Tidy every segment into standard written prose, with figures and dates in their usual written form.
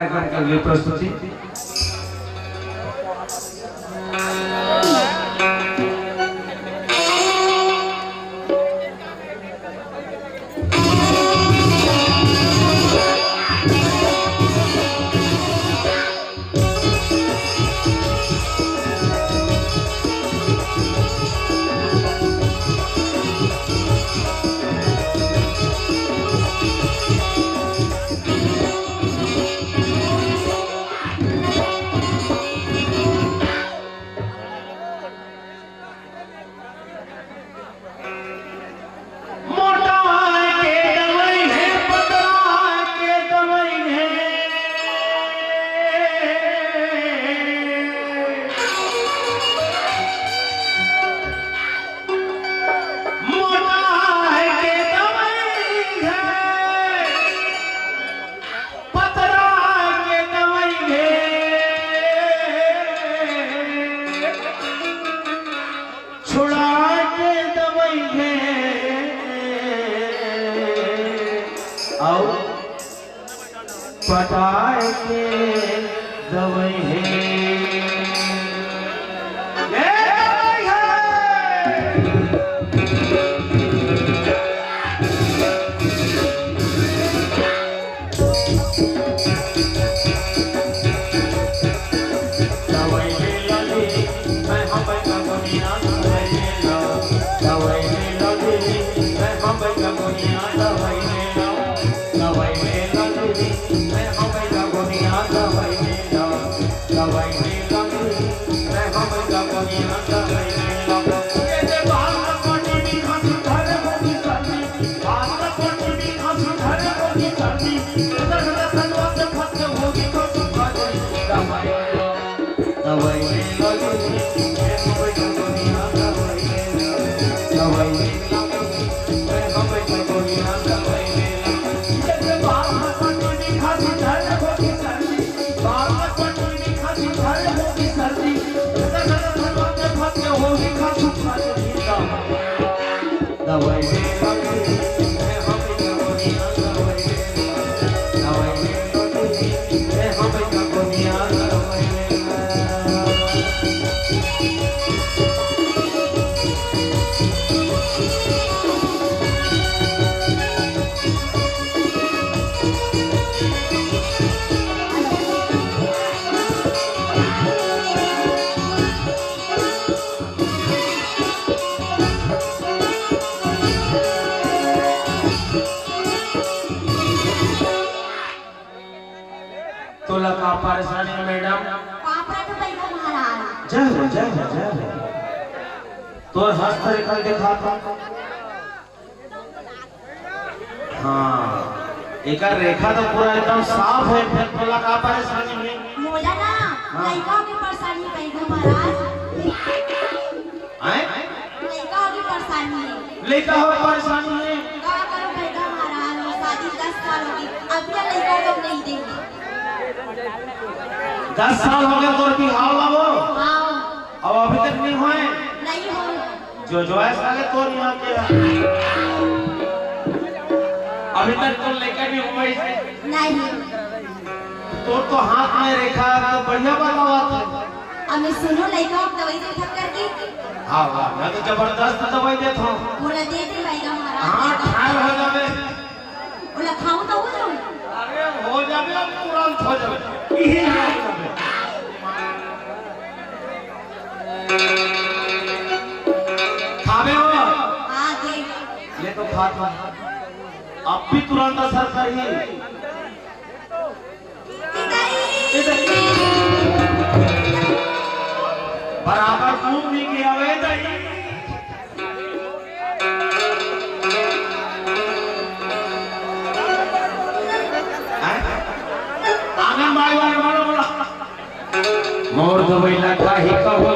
कार्यक्रम के लिए प्रस्तुति पटाए के दवाई है का परेशानी मैडम जय हो जय हो जय हो तो हस्तरेखा देखा था हाँ एक रेखा तो पूरा एकदम साफ है फिर तोला का परेशानी है मोला ना लड़का की परेशानी पैदा महाराज हैं लड़का की परेशानी है लड़का हो परेशानी है का करो पैदा महाराज शादी 10 साल हो गई अभी लड़का लोग नहीं देंगे 10 साल हो गए तो भी हाल लगो हां अब अभी तक नहीं हुए नहीं हो जो ऐसा है तो यहाँ के अभी तक तो लेकर भी हुए नहीं तो हाथ में रेखा तो बढ़िया वाला हुआ था हमें सुनो लड़का दवाई दे थक करके हां वाह मैं तो जबरदस्त दवाई देता हूं बोला दे दे लड़का महाराज हां ठाल हो जावे बोला खाऊं तो हो जाऊं अरे हो जावे तुरंत हो जावे यही हो जावे खावे हो हां दे ये तो खाता अब भी तुरंत असर करिए बराबर घूम भी गया वे दही आंगनबाड़ी वाले बोलो बोला मोर दबैला काहे कहो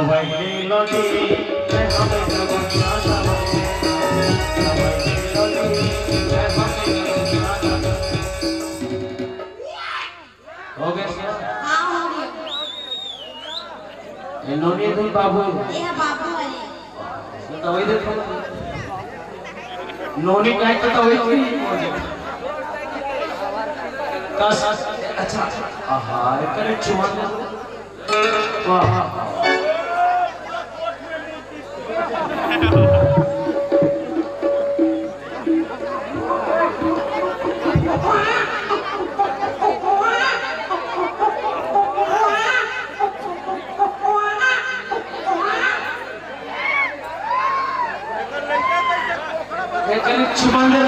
दवाई लो दी मैं हमें दुनिया दवाई लो दी मैं हमें दुनिया हो गया हाँ हो गया इन्होंने तो बाबू ये बाबू वाले दवाई देखो नोनी का तो दवाई कस अच्छा आहा करे चुवन वाह करे चुवन दे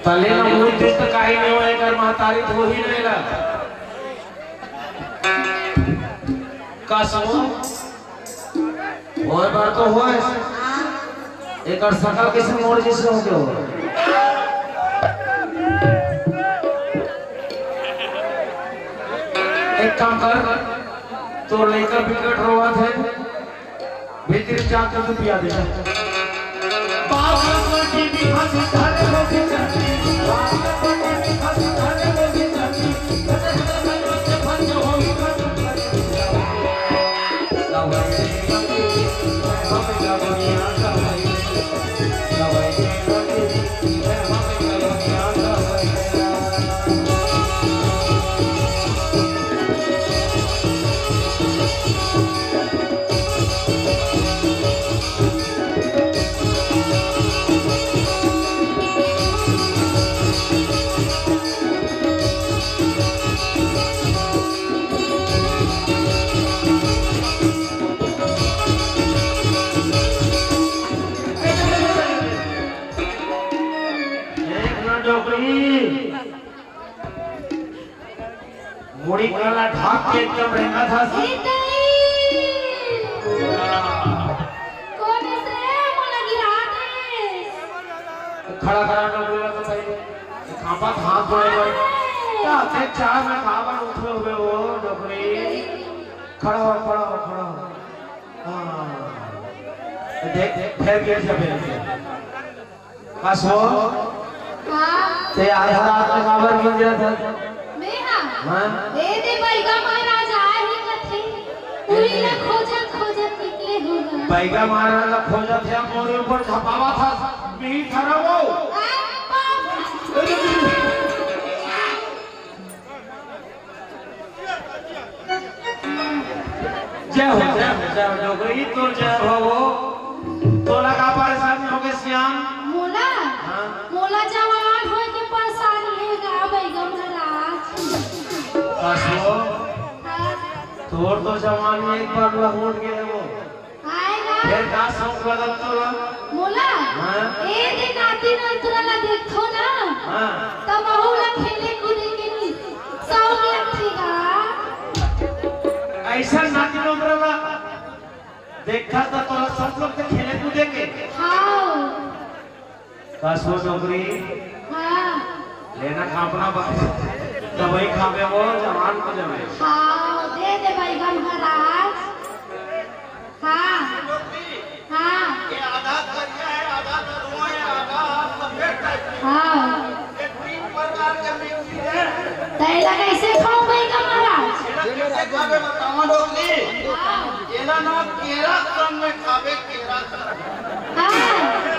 तले ना मुझ दिस तो काही नहीं होए कर महतारी हो ही नहीं ला कसम और बार तो होए एक और सकल किसी मोड़ जिससे हो गया होगा एक काम कर तो लेकर बिगड़ रोवा थे भीतर जाकर तो पिया दे बाप की भी हंसी धारे हो के जाती मुड़ी काला ढाक के एकदम रहना था कौन से मोला गिराते खड़ा खड़ा न बोला तो पहले खापा हाथ जोड़े गए क्या थे चार में खापा उठे हुए हो डोकरी खड़ा हो हां देख फिर गिर जाबे बस हो हां ते आधा रात में खबर मिल गया था हां दे बैगा महाराज आए ही कथे पूरी ना खोजत निकले होगा बैगा महाराज का खोजत है मोरे ऊपर छपावा था भी खड़ा वो जय हो डोगरी तो जय हो वो तो लगा परेशानी हो गए श्याम मोला हां मोला जवान हो के परेशानी है गा बैगा महाराज कसो तोर तो जवान में एक बार लहूट गए वो आएगा फिर का सब बदल तो मोला हां ए दिन नाती न तोरा ला देखो ना हां तब बहु ला खेले कूदे के नी सौ लगेगा ऐसा नाती लोग रहा देखा तो तोरा सब लोग के खेले कूदे के हां कसो डोगरी हां लेना खापना बात दवाई खावे वो जवान को जमे हां दे बैगा महाराज हां हां ये आधा करिया है आधा नरवा है आधा सफेद टाइप हां ये तीन प्रकार के मिक्स है तैला कैसे खाओ बैगा महाराज कैसे खावे बतावा डोगरी एला ना केरा क्रम में खावे केरा हां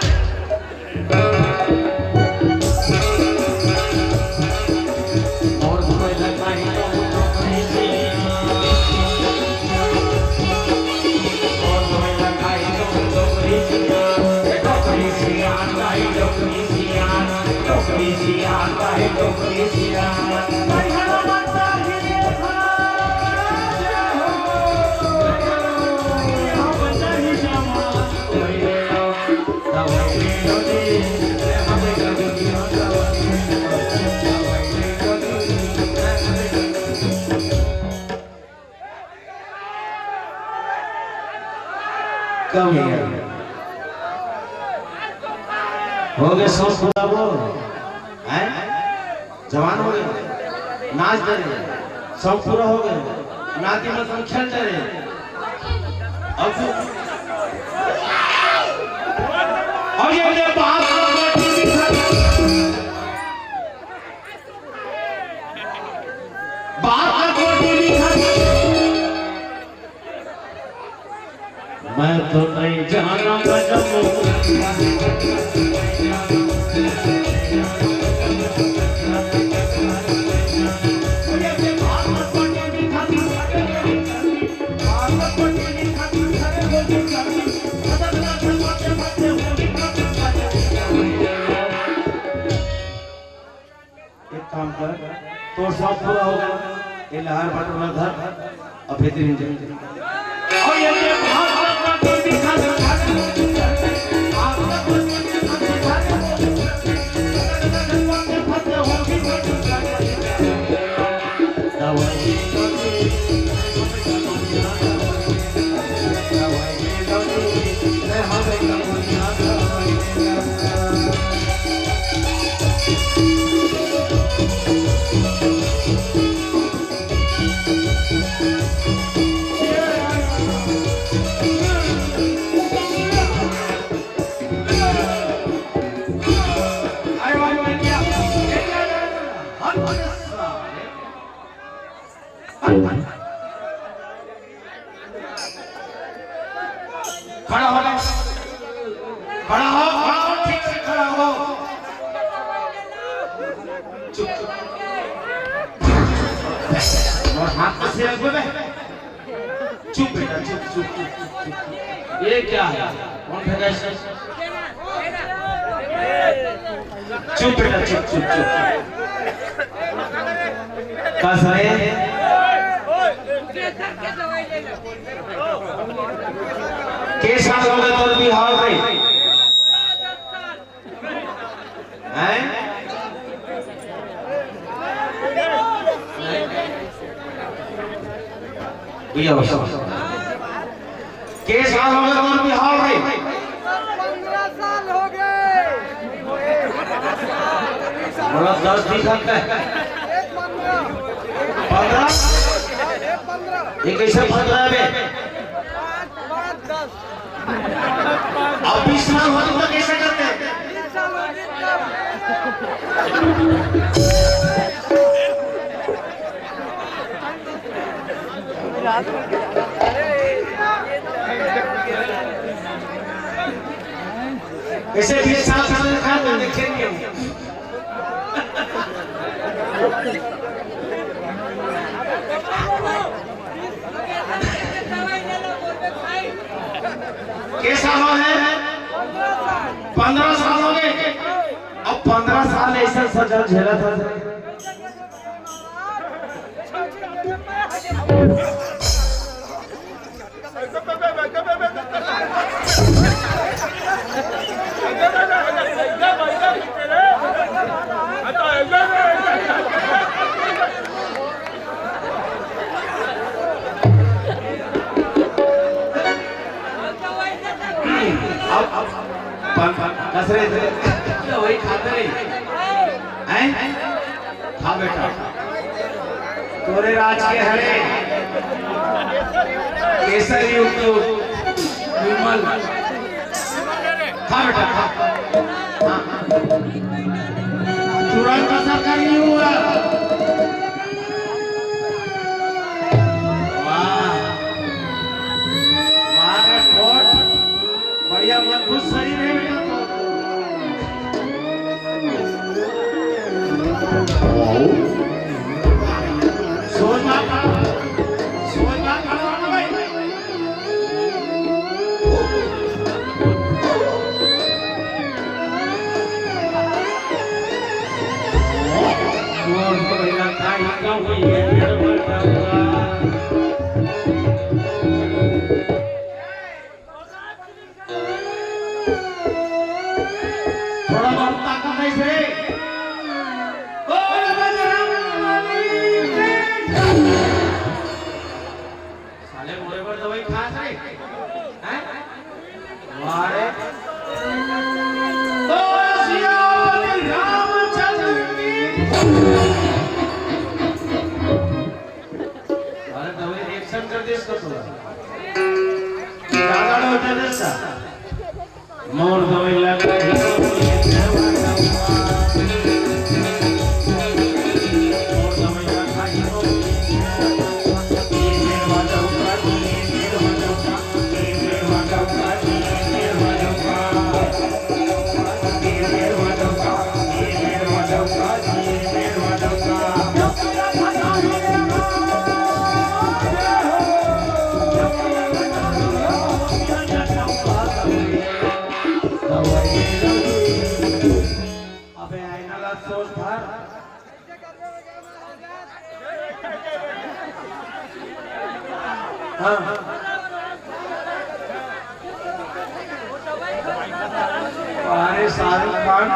कम है हो गए सो पूरा वो हैं जवान हो गए, नाच दे रहे, सब पूरा हो गए, नाती में तुम खेल दे रहे, अब और ये बात मैं तो नहीं जाना एक काम कर, तो सब पूरा हो गया, ये लहर बटोला धर, अब बेहतरीन और ये खड़ा हो, खड़ा हो, ठीक से खड़ा हो, चुप और हाथ में से रखो बे, चुप बेटा, चुप चुप चुप, ये क्या है, कौन फेंका इसे, चुप बेटा, चुप चुप चुप, कसरे कैसा लोग तो बिहार में हैं ये अवसर कैसा लोग तो बिहार में 15 साल हो गए, मतलब 10 दिखाता है 15 ये कैसे 15 में अब 20 साल हो तो कैसे करते हैं? ऐसे 20 साल से देखा तो देखेंगे कैसा हो है 15 साल हो गए, अब 15 साल ऐसा सजा झेला था वही खाते नहीं हैं? खा बेटा, तोरे राज के हरे केसरी विमल, खा बेटा, खा, तुरंत असर कर नहीं हुआ, वाह कोट बढ़िया मजबूत शरीर है बेटा, सोच बात भाई थोड़ा बहुत ताकत है इसे साले मोरे पर दवाई खा रहे हैं मारे तो सियावती रामचंद्र की उठा देता मोर दवाई लगा अरे शाहरुख खान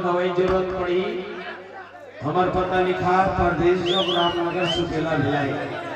दवाई जरूरत पड़ी हमार पता लिखा परदेश रामनगर सुपेला भिलाई।